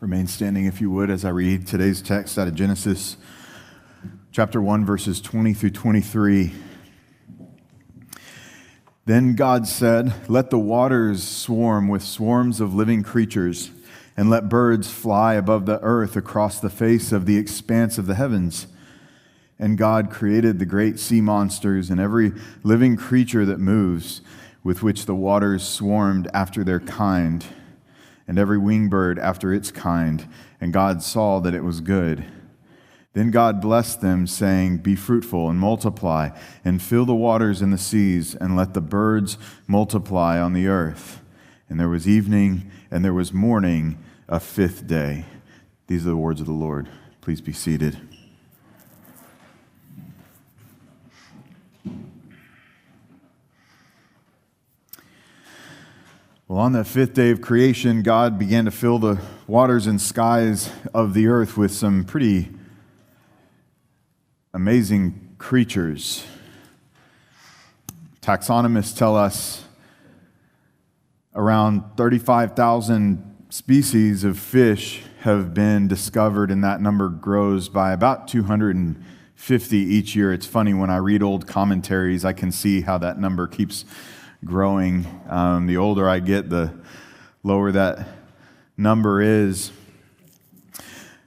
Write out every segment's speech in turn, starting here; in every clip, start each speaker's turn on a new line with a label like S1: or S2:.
S1: Remain standing if you would as I read today's text out of Genesis chapter 1, verses 20 through 23. Then God said, "Let the waters swarm with swarms of living creatures, and let birds fly above the earth across the face of the expanse of the heavens." And God created the great sea monsters and every living creature that moves, with which the waters swarmed after their kind, and every winged bird after its kind. And God saw that it was good. Then God blessed them, saying, "Be fruitful and multiply, and fill the waters in the seas, and let the birds multiply on the earth." And there was evening, and there was morning, a fifth day. These are the words of the Lord. Please be seated. Well, on the fifth day of creation, God began to fill the waters and skies of the earth with some pretty amazing creatures. Taxonomists tell us around 35,000 species of fish have been discovered, and that number grows by about 250 each year. It's funny, when I read old commentaries, I can see how that number keeps growing. The older I get, the lower that number is.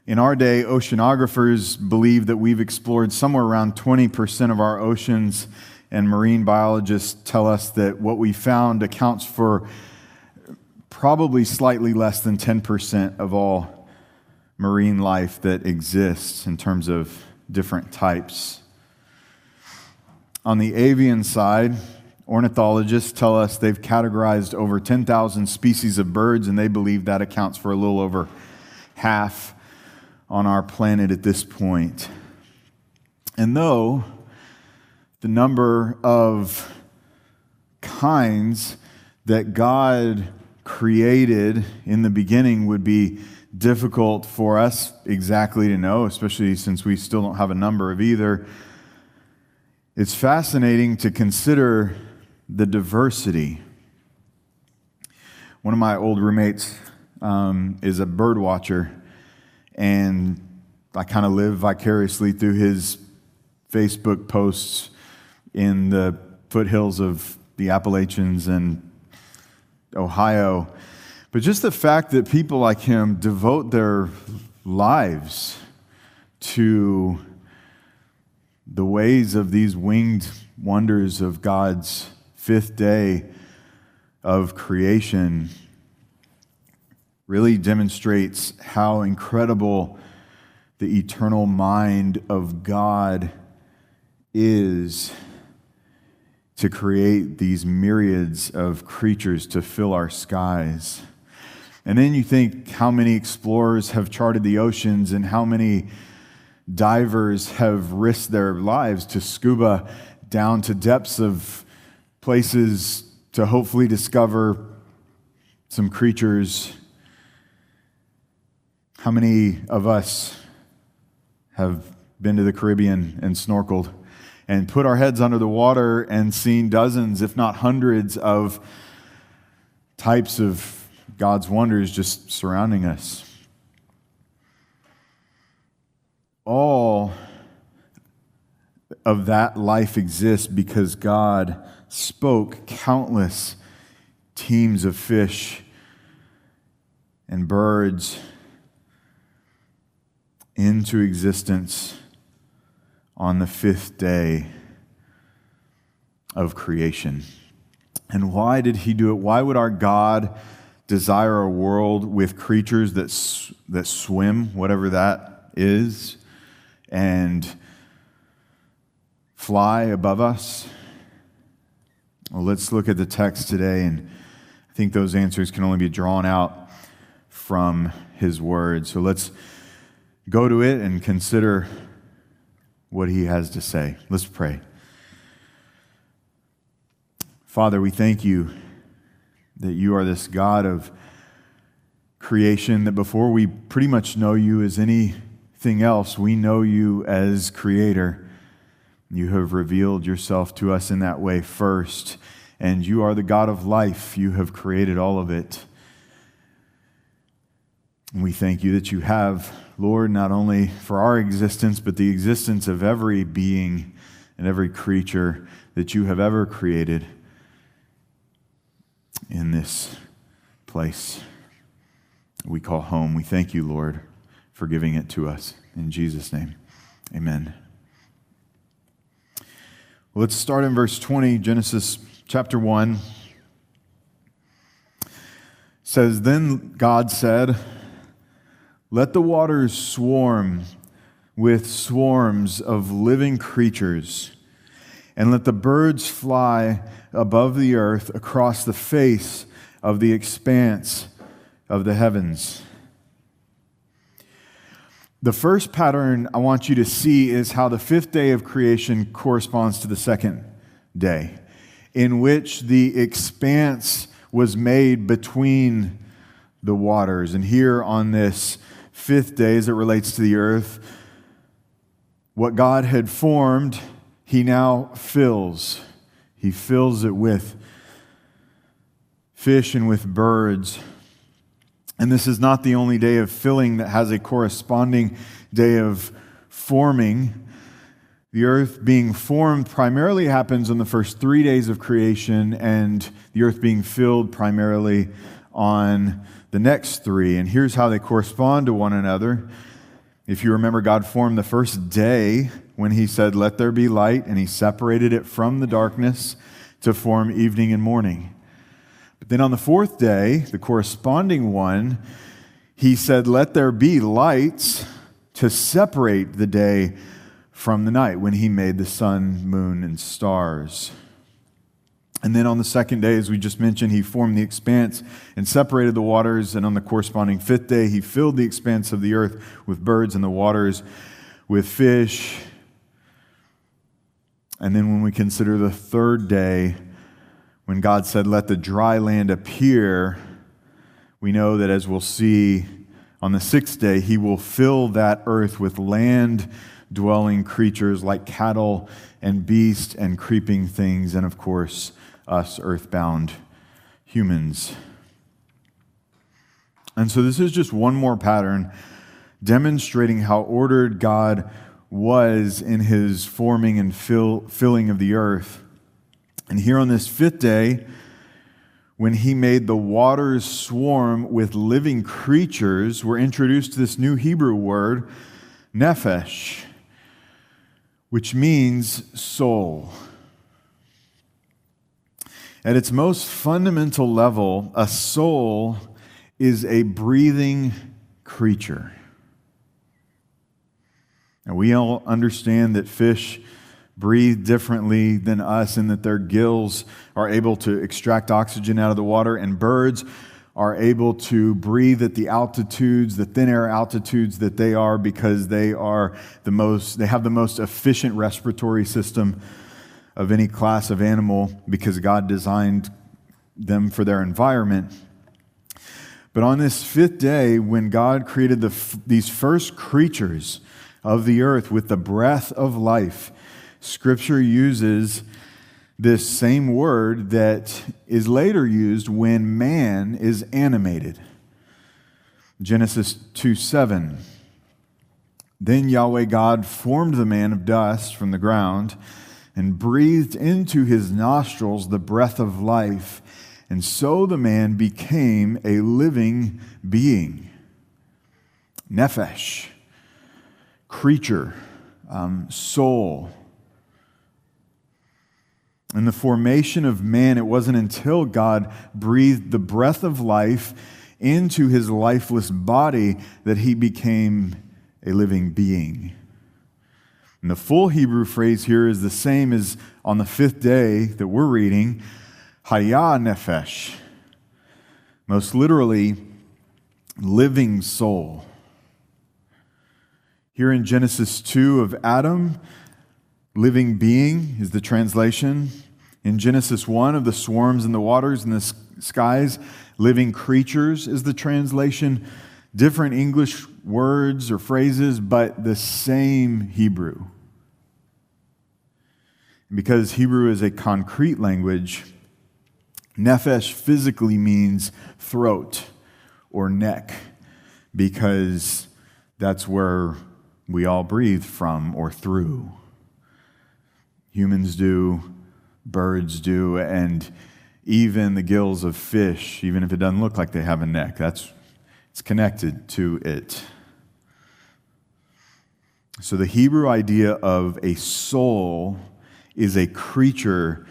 S1: In our day, oceanographers believe that we've explored somewhere around 20% of our oceans, and marine biologists tell us that what we found accounts for probably slightly less than 10% of all marine life that exists in terms of different types. On the avian side, ornithologists tell us they've categorized over 10,000 species of birds, and they believe that accounts for a little over half on our planet at this point. And though the number of kinds that God created in the beginning would be difficult for us exactly to know, especially since we still don't have a number of either, it's fascinating to consider the diversity. One of my old roommates is a bird watcher, and I kind of live vicariously through his Facebook posts in the foothills of the Appalachians and Ohio. But just the fact that people like him devote their lives to the ways of these winged wonders of God's fifth day of creation really demonstrates how incredible the eternal mind of God is to create these myriads of creatures to fill our skies. And then you think how many explorers have charted the oceans and how many divers have risked their lives to scuba down to depths of places to hopefully discover some creatures. How many of us have been to the Caribbean and snorkeled and put our heads under the water and seen dozens, if not hundreds, of types of God's wonders just surrounding us? All of that life exists because God spoke countless teams of fish and birds into existence on the fifth day of creation. And why did he do it? Why would our God desire a world with creatures that swim, whatever that is, and fly above us? Well, let's look at the text today, and I think those answers can only be drawn out from his word. So let's go to it and consider what he has to say. Let's pray. Father, we thank you that you are this God of creation, that before we pretty much know you as anything else, we know you as creator. You have revealed yourself to us in that way first, and you are the God of life. You have created all of it. And we thank you that you have, Lord, not only for our existence, but the existence of every being and every creature that you have ever created in this place we call home. We thank you, Lord, for giving it to us. In Jesus' name, amen. Well, let's start in verse 20, Genesis chapter 1. It says, "Then God said, 'Let the waters swarm with swarms of living creatures, and let the birds fly above the earth across the face of the expanse of the heavens.'" The first pattern I want you to see is how the fifth day of creation corresponds to the second day, in which the expanse was made between the waters. And here on this fifth day, as it relates to the earth, what God had formed, he now fills. He fills it with fish and with birds. And this is not the only day of filling that has a corresponding day of forming. The earth being formed primarily happens on the first 3 days of creation, and the earth being filled primarily on the next three. And here's how they correspond to one another. If you remember, God formed the first day when he said, "Let there be light," and he separated it from the darkness to form evening and morning. But then on the fourth day, the corresponding one, he said, "Let there be lights," to separate the day from the night, when he made the sun, moon, and stars. And then on the second day, as we just mentioned, he formed the expanse and separated the waters. And on the corresponding fifth day, he filled the expanse of the earth with birds and the waters with fish. And then when we consider the third day, when God said, "Let the dry land appear," we know that, as we'll see on the sixth day, he will fill that earth with land-dwelling creatures like cattle and beasts and creeping things, and of course, us earthbound humans. And so this is just one more pattern demonstrating how ordered God was in his forming and filling of the earth. And here on this fifth day, when he made the waters swarm with living creatures, we're introduced to this new Hebrew word, nephesh, which means soul. At its most fundamental level, a soul is a breathing creature. And we all understand that fish breathe differently than us, and that their gills are able to extract oxygen out of the water, and birds are able to breathe at the altitudes, the thin air altitudes that they are, because they have the most efficient respiratory system of any class of animal, because God designed them for their environment. But on this fifth day, when God created these first creatures of the earth with the breath of life, Scripture uses this same word that is later used when man is animated. Genesis 2:7. "Then Yahweh God formed the man of dust from the ground and breathed into his nostrils the breath of life, and so the man became a living being." Nephesh, creature, soul. In the formation of man, it wasn't until God breathed the breath of life into his lifeless body that he became a living being. And the full Hebrew phrase here is the same as on the fifth day that we're reading, Hayah Nefesh, most literally, living soul. Here in Genesis 2 of Adam, living being is the translation. In Genesis 1 of the swarms in the waters and the skies, living creatures is the translation. Different English words or phrases, but the same Hebrew. Because Hebrew is a concrete language, nephesh physically means throat or neck, because that's where we all breathe from or through. Humans do, birds do, and even the gills of fish, even if it doesn't look like they have a neck, it's connected to it. So the Hebrew idea of a soul is a creature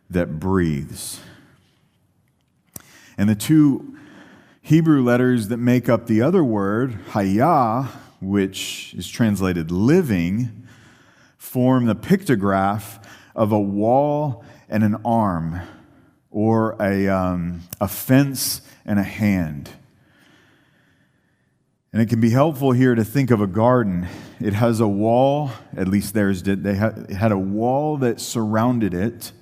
S1: that breathes. And the two Hebrew letters that make up the other word, hayah, which is translated living, form the pictograph of a wall and an arm, or a fence and a hand. And it can be helpful here to think of a garden. It has a wall, at least theirs did. It had a wall that surrounded it,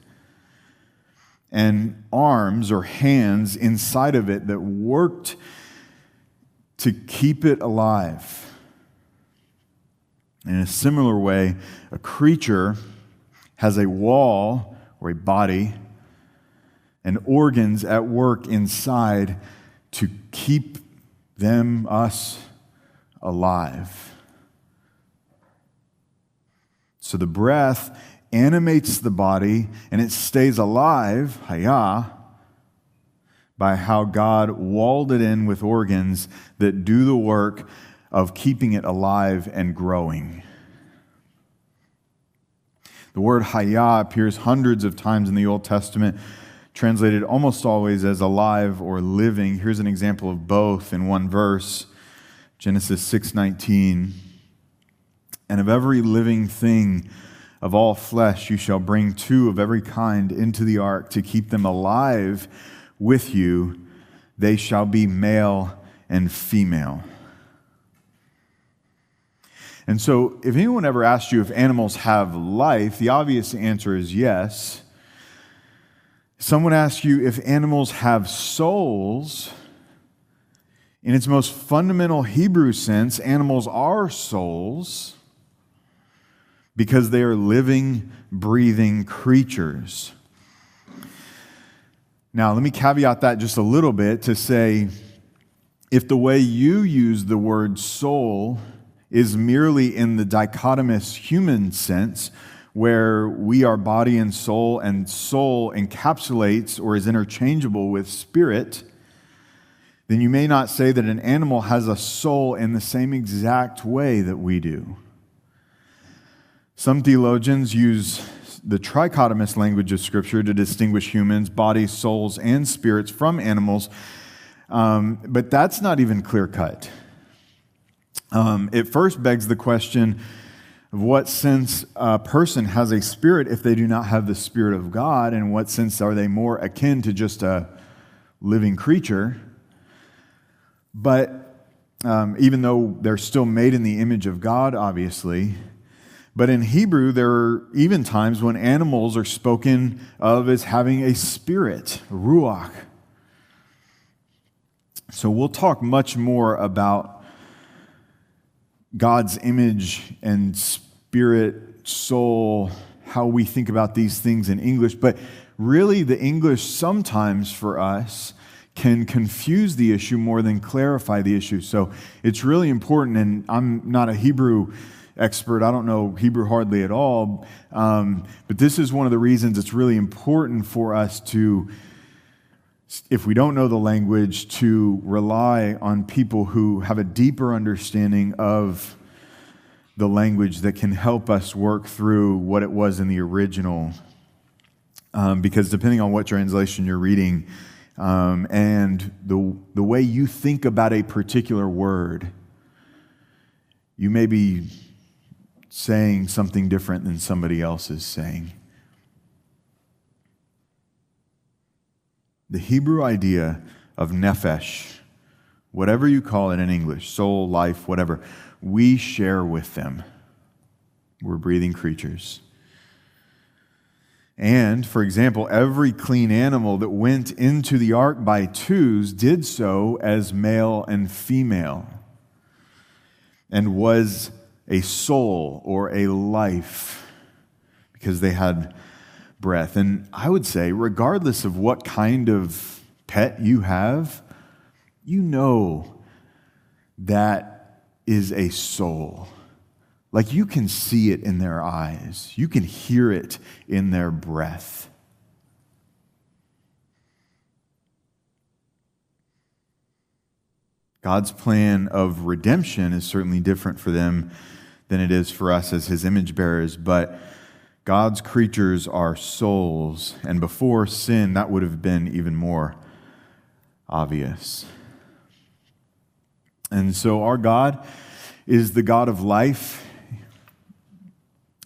S1: and arms or hands inside of it that worked to keep it alive. In a similar way, a creature has a wall or a body and organs at work inside to keep us alive. So the breath animates the body and it stays alive, hayah, by how God walled it in with organs that do the work of keeping it alive and growing. The word hayah appears hundreds of times in the Old Testament, translated almost always as alive or living. Here's an example of both in one verse, Genesis 6:19. And of every living thing of all flesh you shall bring 2 of every kind into the ark to keep them alive with you. They shall be male and female. And so if anyone ever asked you if animals have life, the obvious answer is yes. Someone asks you if animals have souls. In its most fundamental Hebrew sense, animals are souls because they are living, breathing creatures. Now, let me caveat that just a little bit to say, if the way you use the word soul is merely in the dichotomous human sense, where we are body and soul encapsulates or is interchangeable with spirit, then you may not say that an animal has a soul in the same exact way that we do. Some theologians use the trichotomous language of Scripture to distinguish humans, bodies, souls, and spirits from animals, but that's not even clear-cut. It first begs the question of what sense a person has a spirit if they do not have the Spirit of God, and in what sense are they more akin to just a living creature. But even though they're still made in the image of God, obviously, but in Hebrew, there are even times when animals are spoken of as having a spirit, ruach. So we'll talk much more about God's image and spirit, soul, how we think about these things in English. But really, the English sometimes for us can confuse the issue more than clarify the issue. So it's really important, and I'm not a Hebrew expert. I don't know Hebrew hardly at all. But this is one of the reasons it's really important for us to, if we don't know the language, to rely on people who have a deeper understanding of the language that can help us work through what it was in the original. Because depending on what translation you're reading and the way you think about a particular word, you may be saying something different than somebody else is saying. The Hebrew idea of nephesh, whatever you call it in English, soul, life, whatever, we share with them. We're breathing creatures. And, for example, every clean animal that went into the ark by twos did so as male and female, and was a soul or a life because they had breath. And I would say, regardless of what kind of pet you have, you know that is a soul. Like you can see it in their eyes. You can hear it in their breath. God's plan of redemption is certainly different for them than it is for us as his image bearers, but God's creatures are souls, and before sin, that would have been even more obvious. And so our God is the God of life.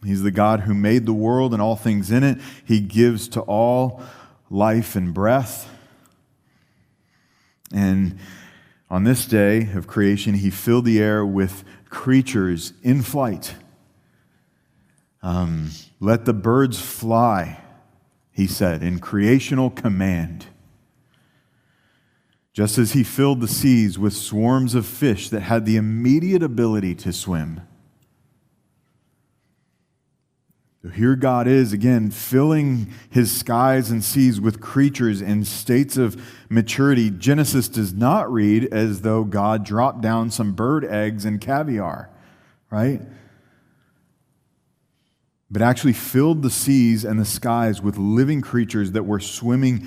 S1: He's the God who made the world and all things in it. He gives to all life and breath. And on this day of creation, he filled the air with creatures in flight. Let the birds fly, he said, in creational command. Just as he filled the seas with swarms of fish that had the immediate ability to swim. So here God is, again, filling his skies and seas with creatures in states of maturity. Genesis does not read as though God dropped down some bird eggs and caviar, right? But actually filled the seas and the skies with living creatures that were swimming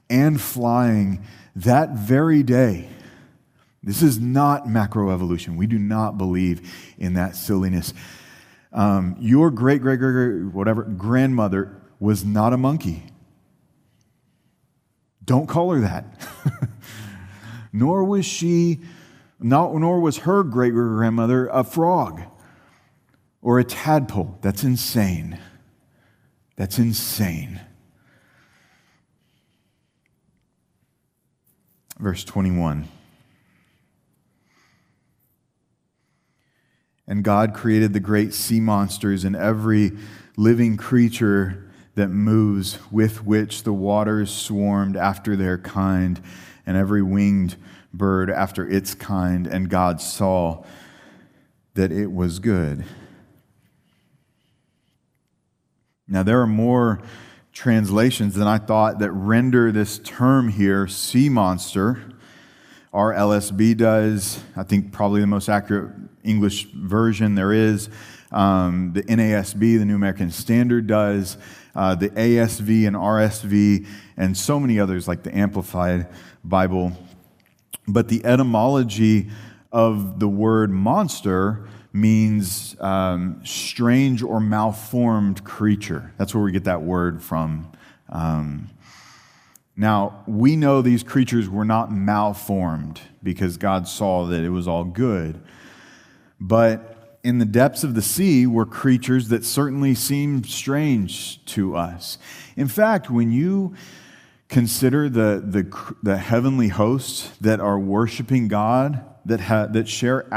S1: and flying that very day. This is not macroevolution. We do not believe in that silliness. Your grandmother was not a monkey. Don't call her that. Nor was her great-grandmother a frog or a tadpole. That's insane. That's insane. Verse 21. And God created the great sea monsters and every living creature that moves, with which the waters swarmed after their kind, and every winged bird after its kind. And God saw that it was good. Now, there are more translations than I thought that render this term here, sea monster. Our LSB does. I think probably the most accurate English version there is. The NASB, the New American Standard, does. The ASV and RSV, and so many others like the Amplified Bible. But the etymology of the word monster means strange or malformed creature. That's where we get that word from. Now, we know these creatures were not malformed because God saw that it was all good. But in the depths of the sea were creatures that certainly seemed strange to us. In fact, when you consider the heavenly hosts that are worshiping God, that share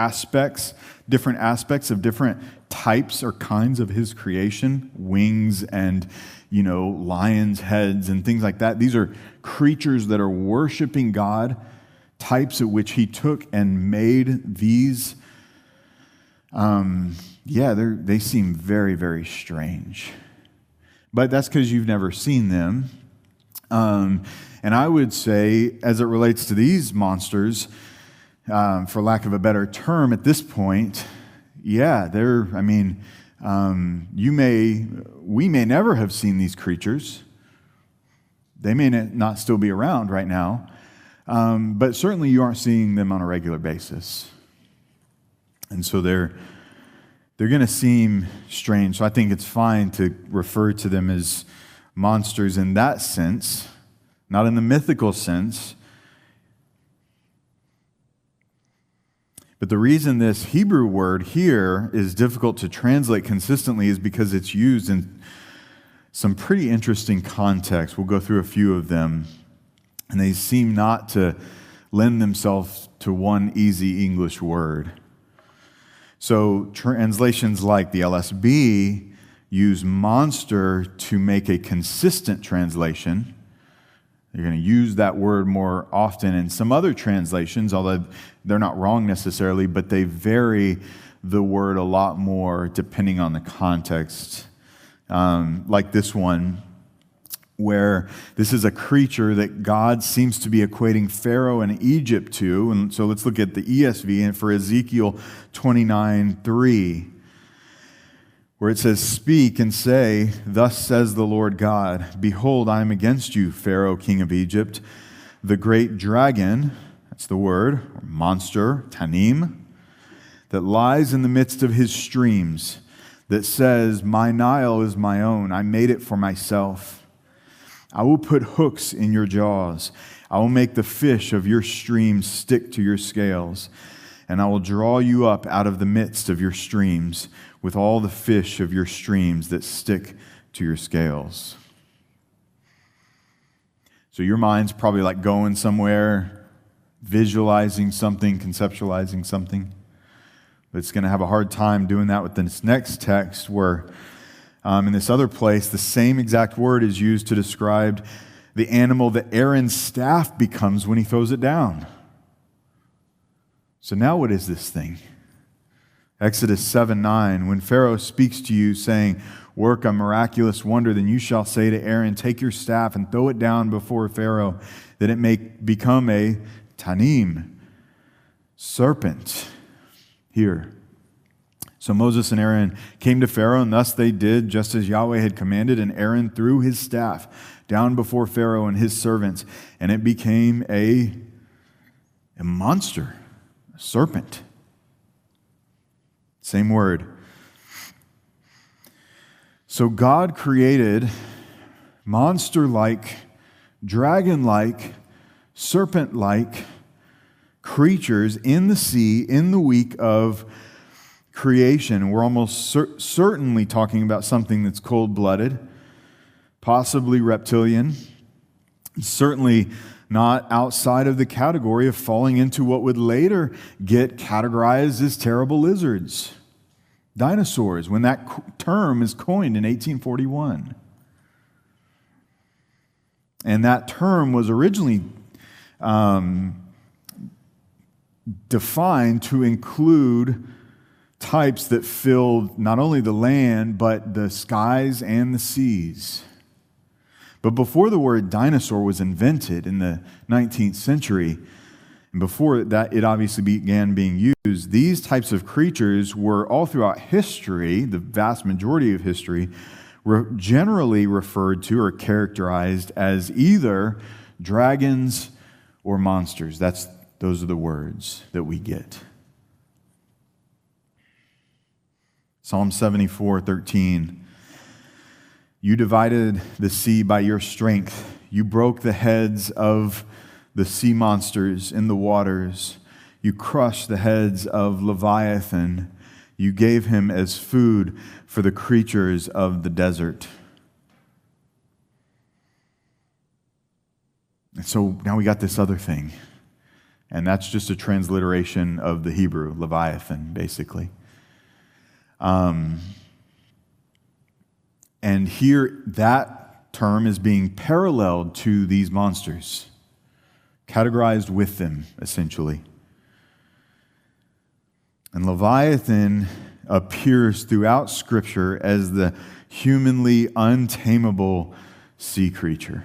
S1: different aspects of different types or kinds of his creation, wings and, lions' heads and things like that. These are creatures that are worshiping God, types of which he took and made these. They seem very, very strange. But that's because you've never seen them. And I would say, as it relates to these monsters, for lack of a better term at this point, we may never have seen these creatures. They may not still be around right now, but certainly you aren't seeing them on a regular basis. And so they're going to seem strange. So I think it's fine to refer to them as monsters in that sense, not in the mythical sense. But the reason this Hebrew word here is difficult to translate consistently is because it's used in some pretty interesting contexts. We'll go through a few of them, and they seem not to lend themselves to one easy English word. So translations like the LSB use monster to make a consistent translation. They're going to use that word more often in some other translations, although they're not wrong necessarily, but they vary the word a lot more depending on the context. Like this one, where this is a creature that God seems to be equating Pharaoh and Egypt to. And so let's look at the ESV and for Ezekiel 29:3, where it says, "Speak and say, thus says the Lord God, behold, I am against you, Pharaoh, king of Egypt, the great dragon," that's the word, or monster, Tanim, "that lies in the midst of his streams, that says, my Nile is my own, I made it for myself. I will put hooks in your jaws. I will make the fish of your streams stick to your scales, and I will draw you up out of the midst of your streams with all the fish of your streams that stick to your scales." So your mind's probably like going somewhere, visualizing something, conceptualizing something. But it's going to have a hard time doing that with this next text where in this other place, the same exact word is used to describe the animal that Aaron's staff becomes when he throws it down. So now what is this thing? Exodus 7:9, "When Pharaoh speaks to you, saying, work a miraculous wonder, then you shall say to Aaron, take your staff and throw it down before Pharaoh, that it may become a tanim," serpent. Here. So Moses and Aaron came to Pharaoh, and thus they did just as Yahweh had commanded, and Aaron threw his staff down before Pharaoh and his servants, and it became a monster, a serpent. Same word. So God created monster-like, dragon-like, serpent-like creatures in the sea in the week of creation. We're almost certainly talking about something that's cold-blooded, possibly reptilian, certainly not outside of the category of falling into what would later get categorized as terrible lizards, dinosaurs, when that term is coined in 1841. And that term was originally defined to include types that filled not only the land, but the skies and the seas. But before the word dinosaur was invented in the 19th century, and before that it obviously began being used, these types of creatures were all throughout history, the vast majority of history, were generally referred to or characterized as either dragons or monsters. Those are the words that we get. Psalm 74:13. "You divided the sea by your strength. You broke the heads of the sea monsters in the waters. You crushed the heads of Leviathan. You gave him as food for the creatures of the desert." And so now we got this other thing. And that's just a transliteration of the Hebrew, Leviathan, basically. And here, that term is being paralleled to these monsters, categorized with them, essentially. And Leviathan appears throughout Scripture as the humanly untamable sea creature.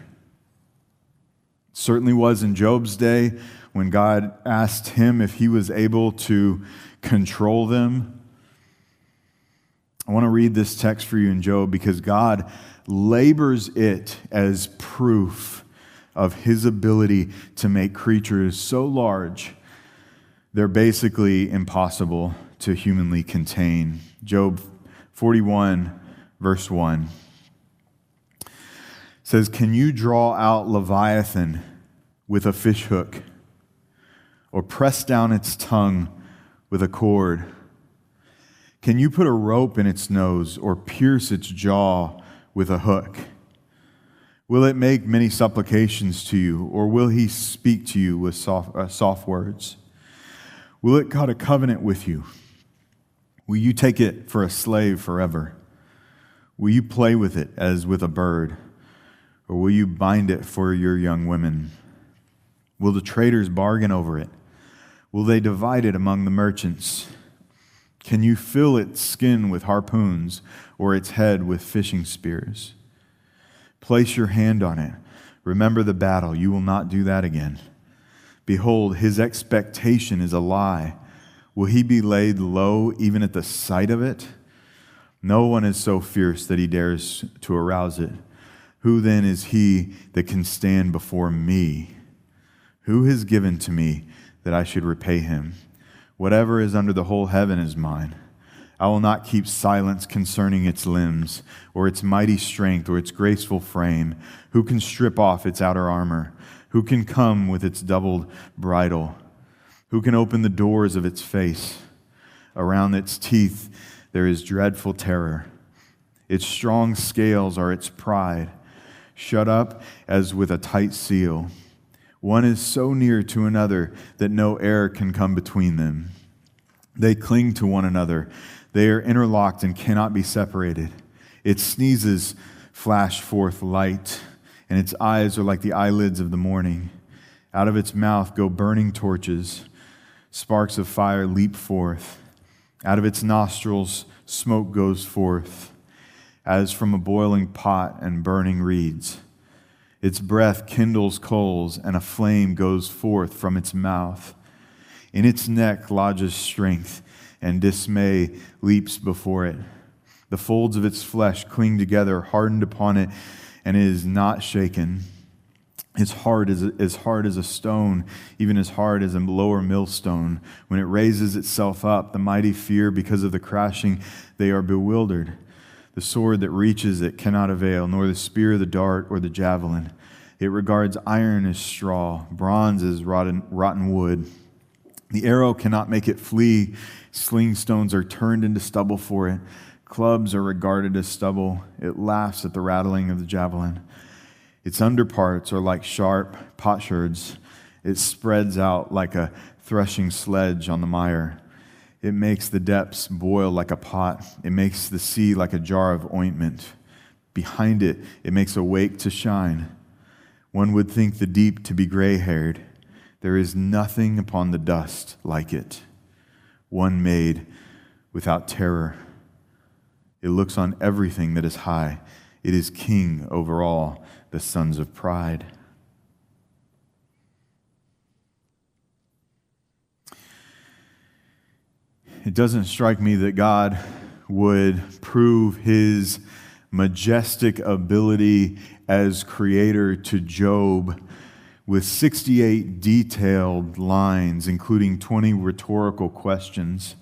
S1: It certainly was in Job's day when God asked him if he was able to control them. I want to read this text for you in Job because God labors it as proof of his ability to make creatures so large they're basically impossible to humanly contain. Job 41, verse 1 says, "Can you draw out Leviathan with a fish hook, or press down its tongue with a cord? Can you put a rope in its nose, or pierce its jaw with a hook? Will it make many supplications to you, or will he speak to you with soft words? Will it cut a covenant with you? Will you take it for a slave forever? Will you play with it as with a bird, or will you bind it for your young women? Will the traders bargain over it? Will they divide it among the merchants? Can you fill its skin with harpoons, or its head with fishing spears? Place your hand on it. Remember the battle. You will not do that again. Behold, his expectation is a lie. Will he be laid low even at the sight of it? No one is so fierce that he dares to arouse it. Who then is he that can stand before me? Who has given to me that I should repay him? Whatever is under the whole heaven is mine. I will not keep silence concerning its limbs, or its mighty strength, or its graceful frame. Who can strip off its outer armor? Who can come with its doubled bridle? Who can open the doors of its face? Around its teeth there is dreadful terror. Its strong scales are its pride, shut up as with a tight seal. One is so near to another that no air can come between them. They cling to one another. They are interlocked and cannot be separated. Its sneezes flash forth light, and its eyes are like the eyelids of the morning. Out of its mouth go burning torches. Sparks of fire leap forth. Out of its nostrils smoke goes forth, as from a boiling pot and burning reeds. Its breath kindles coals, and a flame goes forth from its mouth. In its neck lodges strength, and dismay leaps before it. The folds of its flesh cling together, hardened upon it, and it is not shaken. Its heart is as hard as a stone, even as hard as a lower millstone. When it raises itself up, the mighty fear because of the crashing, they are bewildered. The sword that reaches it cannot avail, nor the spear, the dart, or the javelin. It regards iron as straw, bronze as rotten wood. The arrow cannot make it flee. Sling stones are turned into stubble for it. Clubs are regarded as stubble. It laughs at the rattling of the javelin. Its underparts are like sharp potsherds. It spreads out like a threshing sledge on the mire. It makes the depths boil like a pot. It makes the sea like a jar of ointment. Behind it, it makes a wake to shine. One would think the deep to be gray-haired. There is nothing upon the dust like it. One made without terror. It looks on everything that is high. It is king over all the sons of pride. It doesn't strike me that God would prove his majestic ability as creator to Job with 68 detailed lines, including 20 rhetorical questions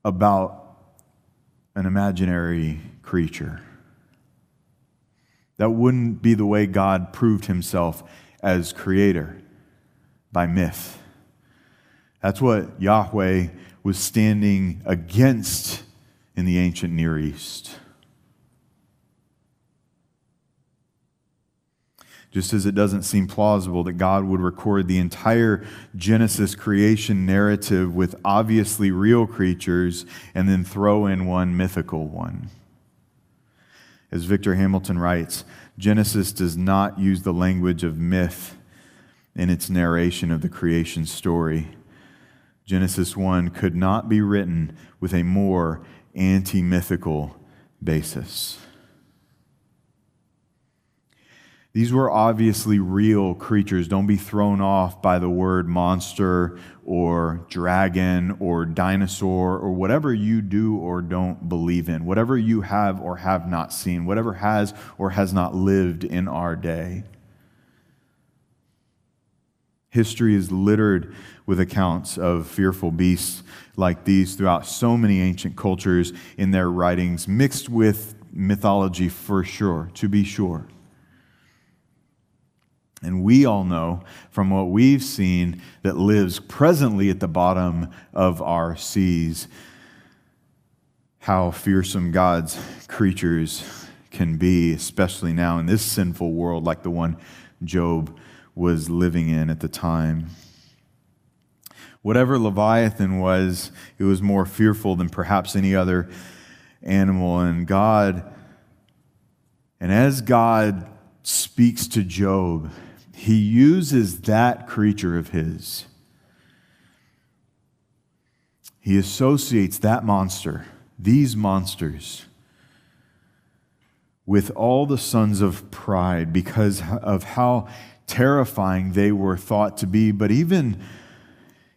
S1: about an imaginary creature. That wouldn't be the way God proved himself as creator, by myth. That's what Yahweh was standing against in the ancient Near East. Just as it doesn't seem plausible that God would record the entire Genesis creation narrative with obviously real creatures and then throw in one mythical one. As Victor Hamilton writes, Genesis does not use the language of myth in its narration of the creation story. Genesis 1 could not be written with a more anti-mythical basis. These were obviously real creatures. Don't be thrown off by the word monster or dragon or dinosaur or whatever you do or don't believe in, whatever you have or have not seen, whatever has or has not lived in our day. History is littered with accounts of fearful beasts like these throughout so many ancient cultures in their writings, mixed with mythology for sure, to be sure. And we all know from what we've seen that lives presently at the bottom of our seas how fearsome God's creatures can be, especially now in this sinful world like the one Job was living in at the time. Whatever Leviathan was, it was more fearful than perhaps any other animal. And as God speaks to Job, he uses that creature of his. He associates that monster, these monsters, with all the sons of pride because of how terrifying they were thought to be, but even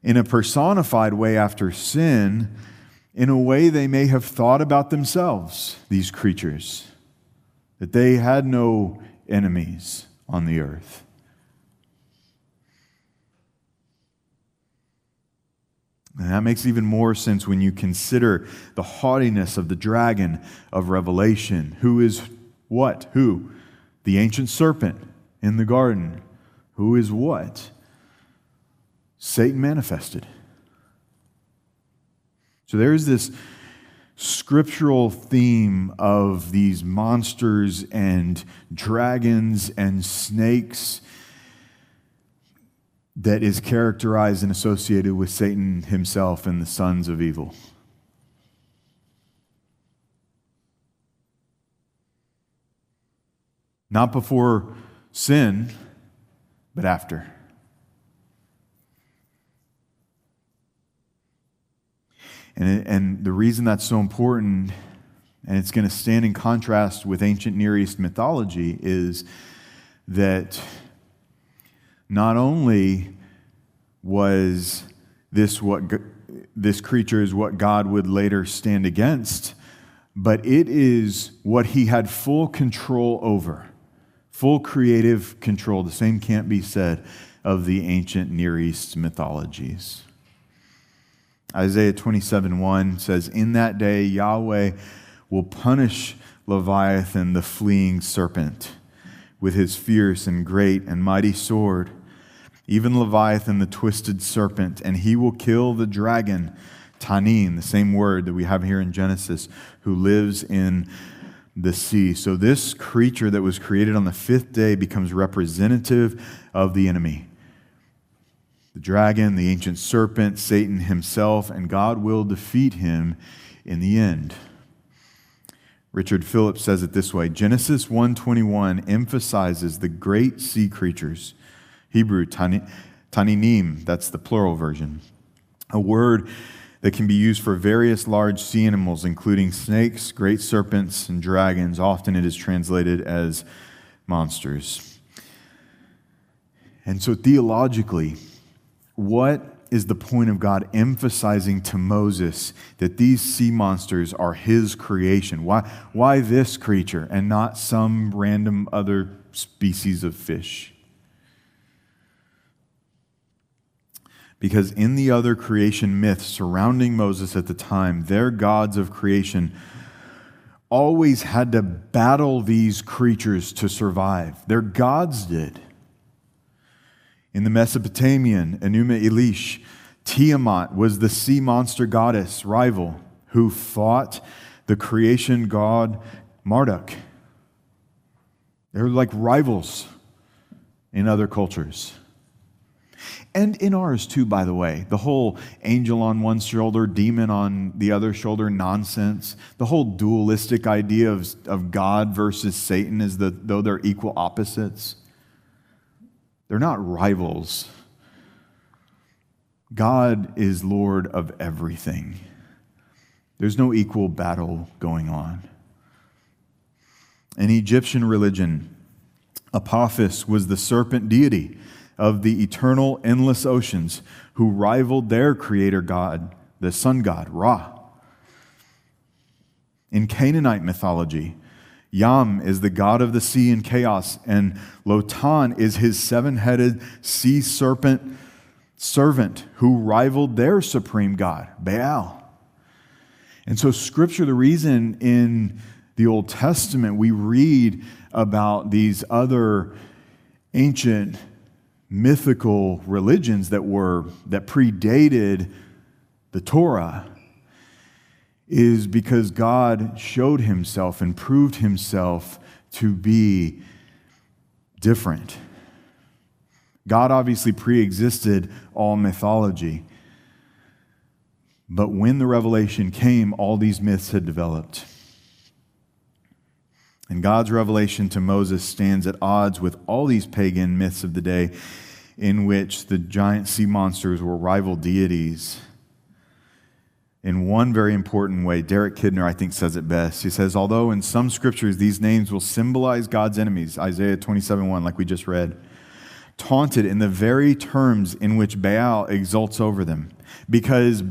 S1: in a personified way after sin, in a way they may have thought about themselves, these creatures, that they had no enemies on the earth. And that makes even more sense when you consider the haughtiness of the dragon of Revelation. Who is what? Who? The ancient serpent in the garden. Who is what? Satan manifested. So there's this scriptural theme of these monsters and dragons and snakes that is characterized and associated with Satan himself and the sons of evil. Not before sin, but after. And the reason that's so important, and it's going to stand in contrast with ancient Near East mythology, is that not only was this creature is what God would later stand against, but it is what he had full control over, full creative control. The same can't be said of the ancient Near East mythologies. Isaiah 27:1 says, "In that day Yahweh will punish Leviathan, the fleeing serpent, with his fierce and great and mighty sword, even Leviathan, the twisted serpent, and he will kill the dragon, Tanin," the same word that we have here in Genesis, "who lives in the sea." So this creature that was created on the fifth day becomes representative of the enemy. The dragon, the ancient serpent, Satan himself, and God will defeat him in the end. Richard Phillips says it this way: Genesis 1:21 emphasizes the great sea creatures. Hebrew, taninim, that's the plural version. A word that can be used for various large sea animals, including snakes, great serpents, and dragons. Often it is translated as monsters. And so theologically, what is the point of God emphasizing to Moses that these sea monsters are his creation? Why this creature and not some random other species of fish? Because in the other creation myths surrounding Moses at the time, their gods of creation always had to battle these creatures to survive. Their gods did. In the Mesopotamian, Enuma Elish, Tiamat was the sea monster goddess rival who fought the creation god Marduk. They were like rivals in other cultures. And in ours too, by the way. The whole angel on one shoulder, demon on the other shoulder nonsense. The whole dualistic idea of God versus Satan as though they're equal opposites. They're not rivals. God is Lord of everything. There's no equal battle going on. In Egyptian religion, Apophis was the serpent deity of the eternal, endless oceans who rivaled their creator god, the sun god, Ra. In Canaanite mythology, Yam is the god of the sea and chaos, and Lotan is his seven-headed sea serpent servant who rivaled their supreme god, Baal. And so Scripture, the reason in the Old Testament we read about these other ancient mythical religions that predated the Torah, is because God showed himself and proved himself to be different. God obviously pre-existed all mythology, but when the revelation came, all these myths had developed. And God's revelation to Moses stands at odds with all these pagan myths of the day in which the giant sea monsters were rival deities. in one very important way. Derek Kidner, I think, says it best. He says, although in some scriptures these names will symbolize God's enemies, Isaiah 27:1, like we just read, taunted in the very terms in which Baal exults over them, because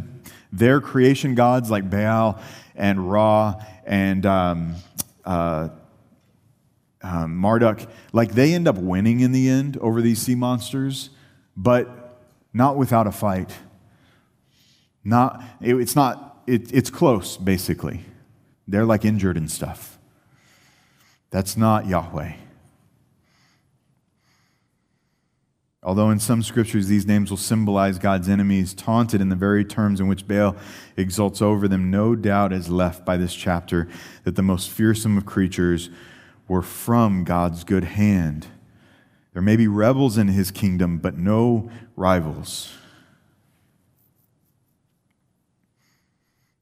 S1: their creation gods like Baal and Ra and Marduk, like they end up winning in the end over these sea monsters, but not without a fight. It's close, basically. They're like injured and stuff. That's not Yahweh. Although in some scriptures these names will symbolize God's enemies, taunted in the very terms in which Baal exults over them, no doubt is left by this chapter that the most fearsome of creatures were from God's good hand. There may be rebels in his kingdom, but no rivals.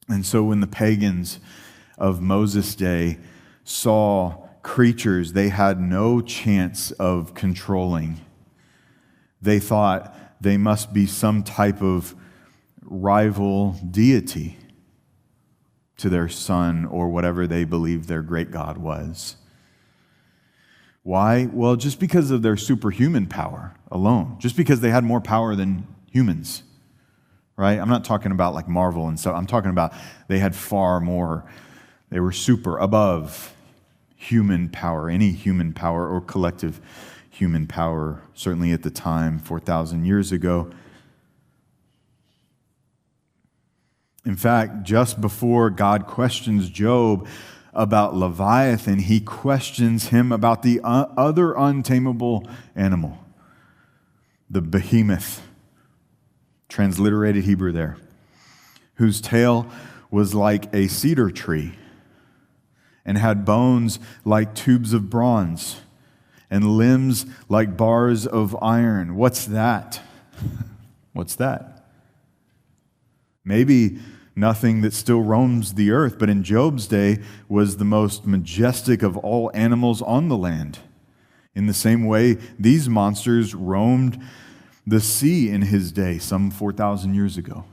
S1: And so when the pagans of Moses' day saw creatures they had no chance of controlling, they thought they must be some type of rival deity to their sun or whatever they believed their great God was. Why? Well, just because of their superhuman power alone. Just because they had more power than humans. Right? I'm not talking about like Marvel and stuff. I'm talking about they had far more. They were super above human power, any human power or collective human power, certainly at the time, 4,000 years ago. In fact, just before God questions Job about Leviathan, he questions him about the other untamable animal, the behemoth, transliterated Hebrew there, whose tail was like a cedar tree and had bones like tubes of bronze and limbs like bars of iron. What's that? What's that? Maybe nothing that still roams the earth, but in Job's day was the most majestic of all animals on the land. In the same way, these monsters roamed the sea in his day, some 4,000 years ago.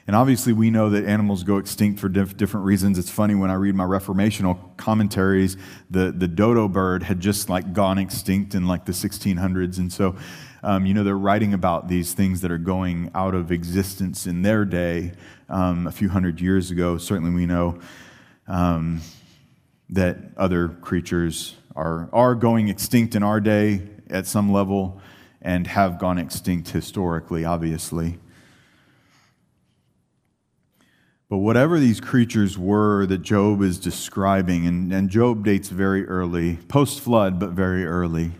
S1: And obviously we know that animals go extinct for different reasons. It's funny, when I read my reformational commentaries, the dodo bird had just like gone extinct in like the 1600s. And so, they're writing about these things that are going out of existence in their day a few hundred years ago. Certainly we know that other creatures are going extinct in our day at some level and have gone extinct historically, obviously. But whatever these creatures were that Job is describing, and Job dates very early, post-flood, but very early,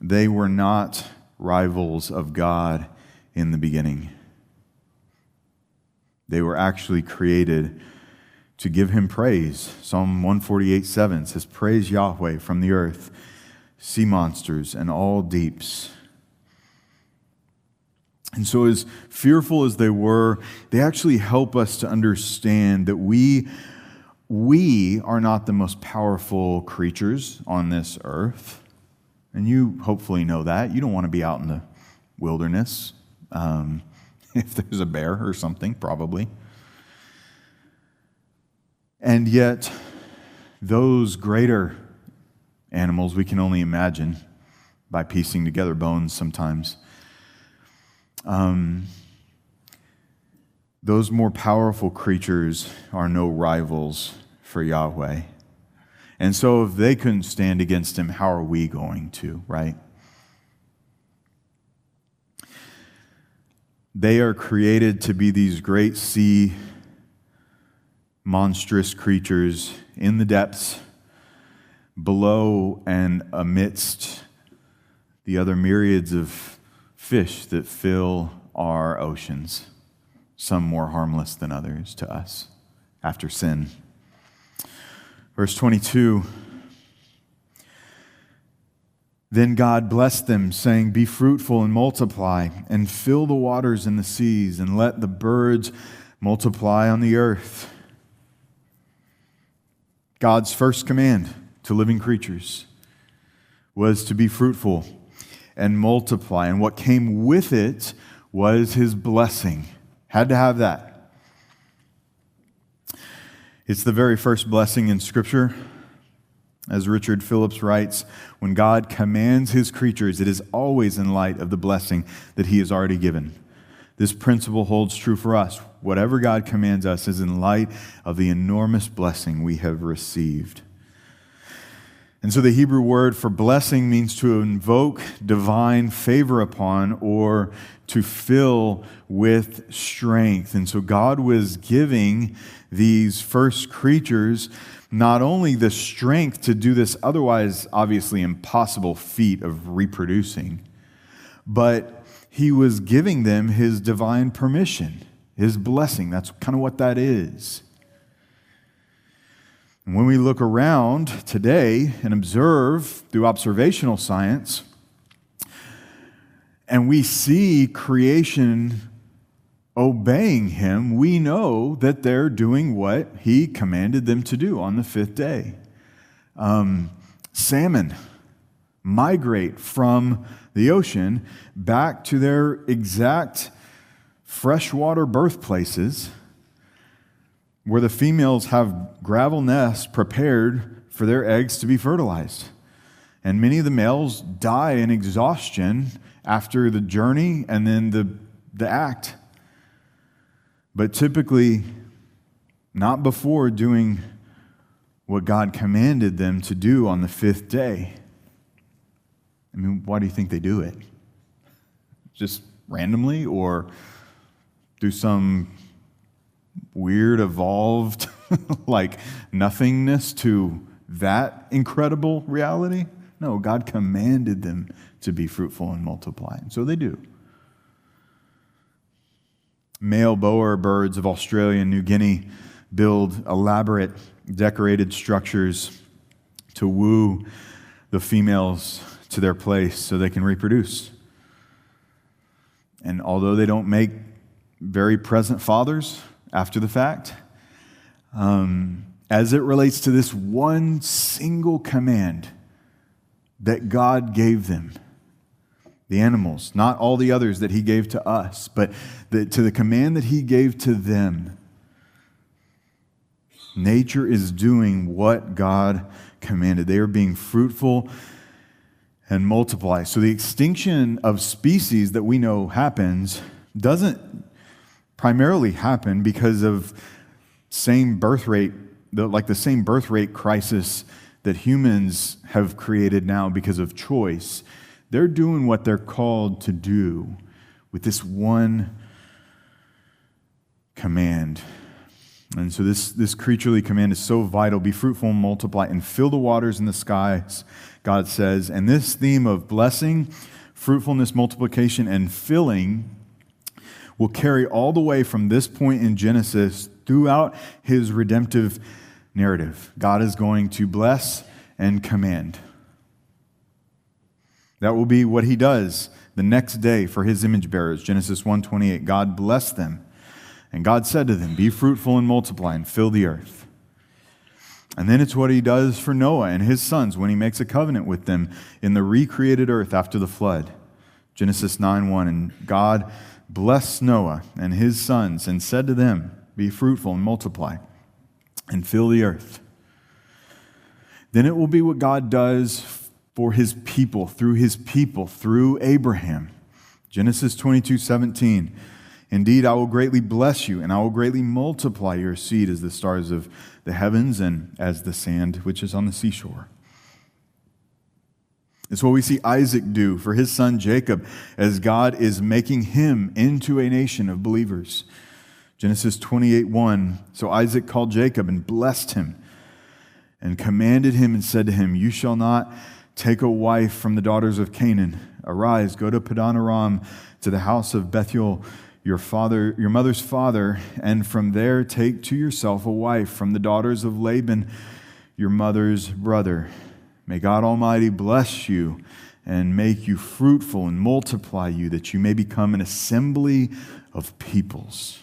S1: they were not rivals of God in the beginning. They were actually created to give him praise. Psalm 148:7 says, "Praise Yahweh from the earth, sea monsters and all deeps." And so as fearful as they were, they actually help us to understand that we are not the most powerful creatures on this earth. And you hopefully know that. You don't want to be out in the wilderness. If there's a bear or something, probably. And yet, those greater animals we can only imagine by piecing together bones sometimes. Those more powerful creatures are no rivals for Yahweh. And so if they couldn't stand against him, how are we going to, right? They are created to be these great sea monstrous creatures in the depths, below and amidst the other myriads of fish that fill our oceans, some more harmless than others to us after sin. Verse 22, "Then God blessed them, saying, 'Be fruitful and multiply, and fill the waters in the seas, and let the birds multiply on the earth.'" God's first command to living creatures was to be fruitful and multiply. And what came with it was his blessing. Had to have that. It's the very first blessing in Scripture. As Richard Phillips writes, when God commands his creatures, it is always in light of the blessing that he has already given. This principle holds true for us. Whatever God commands us is in light of the enormous blessing we have received. And so the Hebrew word for blessing means to invoke divine favor upon or to fill with strength. And so God was giving these first creatures not only the strength to do this otherwise obviously impossible feat of reproducing, but he was giving them his divine permission, his blessing. That's kind of what that is. And when we look around today and observe through observational science, and we see creation obeying him, we know that they're doing what he commanded them to do on the fifth day. Salmon migrate from the ocean back to their exact freshwater birthplaces, where the females have gravel nests prepared for their eggs to be fertilized. And many of the males die in exhaustion after the journey and then the act. But typically, not before doing what God commanded them to do on the fifth day. I mean, why do you think they do it? Just randomly, or through some weird evolved like nothingness to that incredible reality? No, God commanded them to be fruitful and multiply, and so they do. Male boer birds of Australia and New Guinea build elaborate decorated structures to woo the females to their place so they can reproduce. And although they don't make very present fathers after the fact, as it relates to this one single command that God gave them, the animals, not all the others that he gave to us, but to the command that he gave to them, nature is doing what God commanded. They are being fruitful and multiply. So the extinction of species that we know happens doesn't primarily happen because of same birth rate, the same birth rate crisis that humans have created now because of choice. They're doing what they're called to do with this one command. And so this creaturely command is so vital. Be fruitful and multiply and fill the waters and the skies, God says. And this theme of blessing, fruitfulness, multiplication, and filling will carry all the way from this point in Genesis throughout his redemptive narrative. God is going to bless and command. That will be what he does the next day for his image bearers. Genesis 1:28, God blessed them. And God said to them, be fruitful and multiply and fill the earth. And then it's what he does for Noah and his sons when he makes a covenant with them in the recreated earth after the flood. Genesis 9:1, and God blessed Noah and his sons and said to them, be fruitful and multiply and fill the earth. Then it will be what God does for his people, through Abraham. Genesis 22:17. Indeed, I will greatly bless you, and I will greatly multiply your seed as the stars of the heavens and as the sand which is on the seashore. It's what we see Isaac do for his son Jacob as God is making him into a nation of believers. Genesis 28:1. So Isaac called Jacob and blessed him and commanded him and said to him, you shall not take a wife from the daughters of Canaan. Arise, go to Padan Aram, to the house of Bethuel, your mother's father, and from there take to yourself a wife from the daughters of Laban, your mother's brother. May God Almighty bless you and make you fruitful and multiply you, that you may become an assembly of peoples.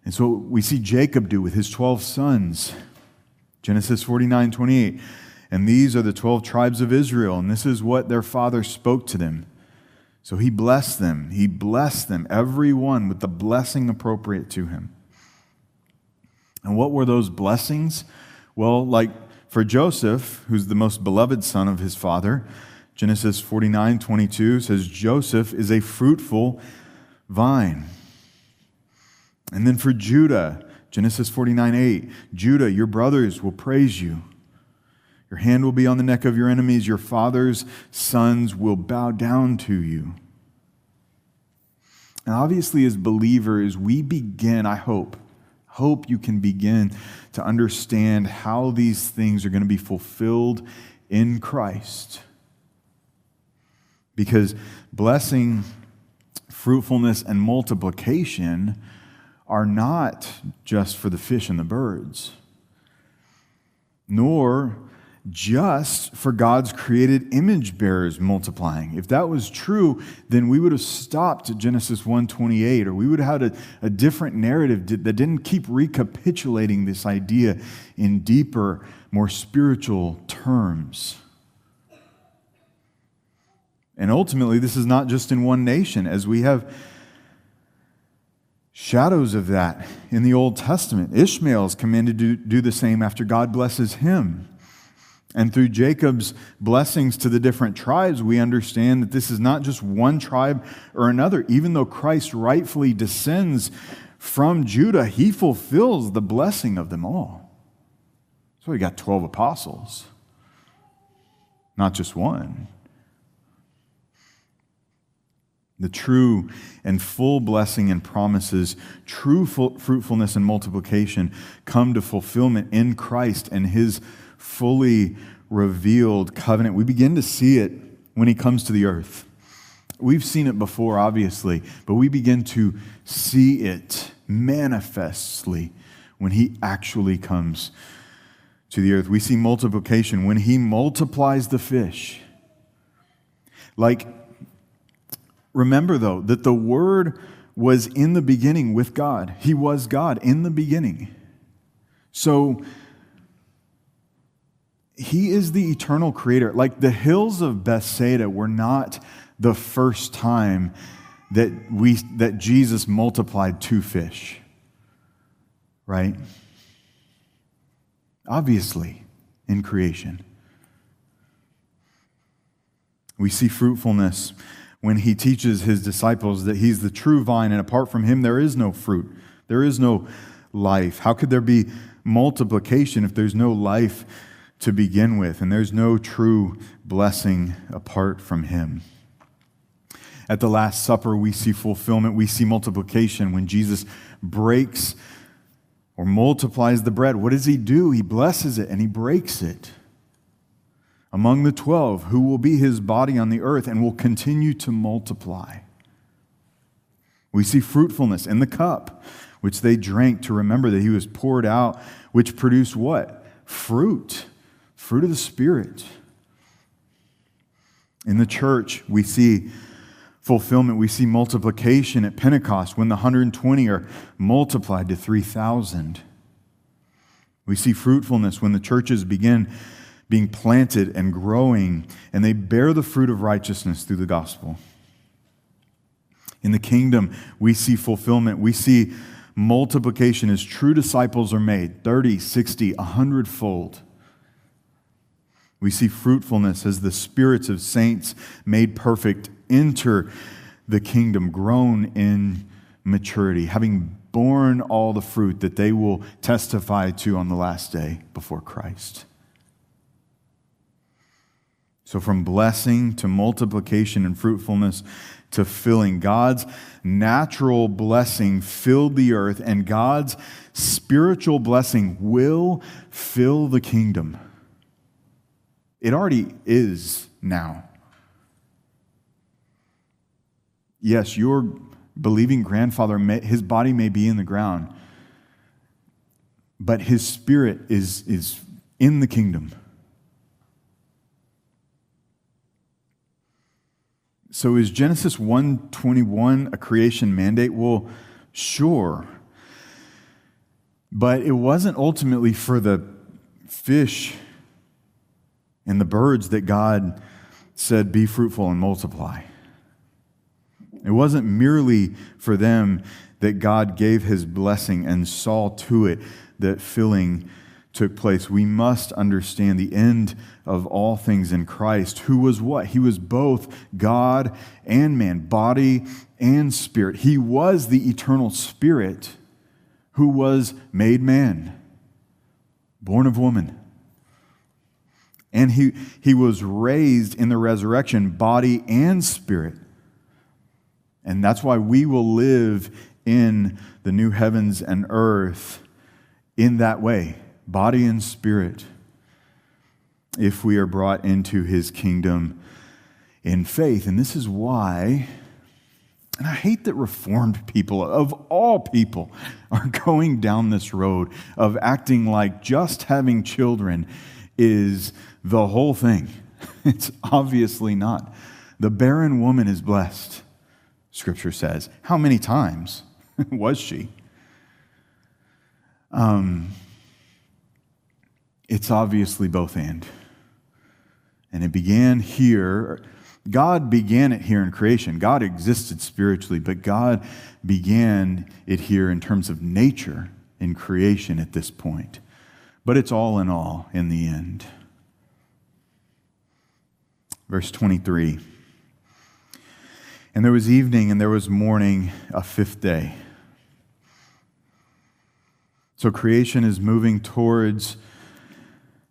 S1: And so we see Jacob do with his 12 sons. Genesis 49:28. And these are the 12 tribes of Israel, and this is what their father spoke to them. So he blessed them. He blessed them, every one, with the blessing appropriate to him. And what were those blessings? Well, like for Joseph, who's the most beloved son of his father, Genesis 49:22 says, Joseph is a fruitful vine. And then for Judah, Genesis 49:8, Judah, your brothers will praise you. Your hand will be on the neck of your enemies. Your father's sons will bow down to you. And obviously, as believers, we begin, I hope you can begin to understand how these things are going to be fulfilled in Christ. Because blessing, fruitfulness, and multiplication are not just for the fish and the birds, nor just for God's created image bearers multiplying. If that was true, then we would have stopped at Genesis 1:28, or we would have had a different narrative that didn't keep recapitulating this idea in deeper, more spiritual terms. And ultimately, this is not just in one nation, as we have shadows of that in the Old Testament. Ishmael is commanded to do the same after God blesses him. And through Jacob's blessings to the different tribes, we understand that this is not just one tribe or another. Even though Christ rightfully descends from Judah, he fulfills the blessing of them all. So we got 12 apostles, not just one. The true and full blessing and promises, true fruitfulness and multiplication come to fulfillment in Christ and his fully revealed covenant. We begin to see it when he comes to the earth. We've seen it before, obviously, but we begin to see it manifestly when he actually comes to the earth. We see multiplication when he multiplies the fish. Remember, though, that the Word was in the beginning with God. He was God in the beginning. So he is the eternal creator. Like the hills of Bethsaida were not the first time that Jesus multiplied 2 fish. Right? Obviously, in creation. We see fruitfulness when he teaches his disciples that he's the true vine, and apart from him there is no fruit. There is no life. How could there be multiplication if there's no life to begin with, and there's no true blessing apart from him? At the Last Supper, we see fulfillment, we see multiplication. When Jesus breaks or multiplies the bread, what does he do? He blesses it and he breaks it. Among the 12, who will be his body on the earth and will continue to multiply. We see fruitfulness in the cup, which they drank to remember that he was poured out, which produced what? Fruit of the Spirit. In the church, we see fulfillment. We see multiplication at Pentecost when the 120 are multiplied to 3,000. We see fruitfulness when the churches begin being planted and growing, and they bear the fruit of righteousness through the gospel. In the kingdom, we see fulfillment. We see multiplication as true disciples are made, 30, 60, 100-fold. We see fruitfulness as the spirits of saints made perfect enter the kingdom, grown in maturity, having borne all the fruit that they will testify to on the last day before Christ. So from blessing to multiplication and fruitfulness to filling, God's natural blessing filled the earth, and God's spiritual blessing will fill the kingdom. It already is now. Yes, your believing grandfather, his body may be in the ground, but his spirit is in the kingdom. So is Genesis 1:21 a creation mandate? Well, sure. But it wasn't ultimately for the fish And the birds that God said, be fruitful and multiply. It wasn't merely for them that God gave his blessing and saw to it that filling took place. We must understand the end of all things in Christ, who was what? He was both God and man, body and spirit. He was the eternal Spirit who was made man, born of woman. And he was raised in the resurrection, body and spirit. And that's why we will live in the new heavens and earth in that way, body and spirit, if we are brought into his kingdom in faith. And this is why, and I hate that Reformed people, of all people, are going down this road of acting like just having children is the whole thing. It's obviously not. The barren woman is blessed, Scripture says. How many times was she? It's obviously both and. And it began here. God began it here in creation. God existed spiritually, but God began it here in terms of nature in creation at this point. But it's all in all in the end. Verse 23. And there was evening and there was morning, a fifth day. So creation is moving towards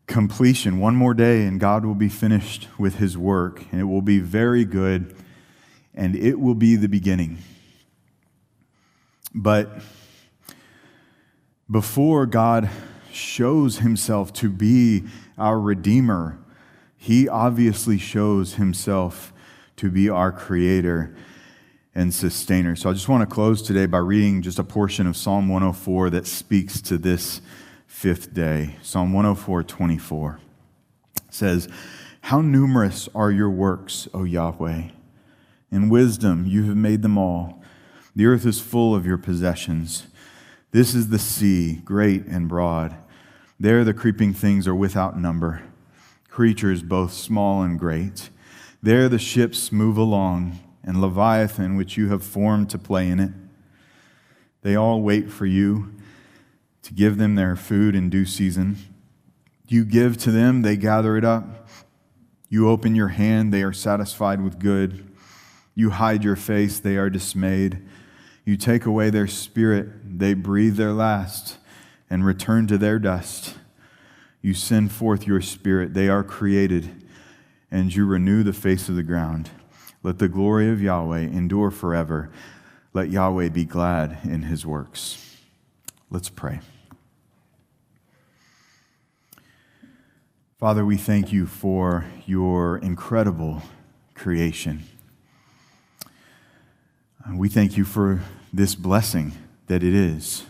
S1: completion. One more day and God will be finished with his work, and it will be very good, and it will be the beginning. But before God shows himself to be our Redeemer, he obviously shows himself to be our Creator and Sustainer. So I just want to close today by reading just a portion of Psalm 104 that speaks to this fifth day. Psalm 104:24 says, "How numerous are your works, O Yahweh! In wisdom you have made them all. The earth is full of your possessions. This is the sea, great and broad. There the creeping things are without number, creatures both small and great. There the ships move along, and Leviathan, which you have formed to play in it. They all wait for you to give them their food in due season. You give to them, they gather it up. You open your hand, they are satisfied with good. You hide your face, they are dismayed. You take away their spirit, they breathe their last and return to their dust. You send forth your spirit, they are created, and you renew the face of the ground. Let the glory of Yahweh endure forever. Let Yahweh be glad in his works." Let's pray. Father, we thank you for your incredible creation. We thank you for this blessing that it is.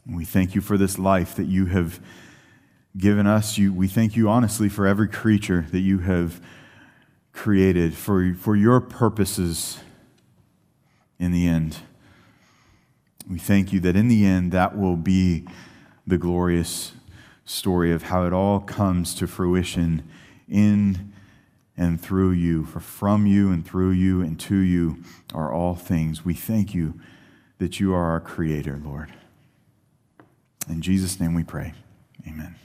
S1: We thank you for this life that you have given us. We thank you honestly for every creature that you have created for your purposes in the end. We thank you that in the end that will be the glorious story of how it all comes to fruition in and through you. For from you and through you and to you are all things. We thank you that you are our Creator, Lord. In Jesus' name we pray. Amen.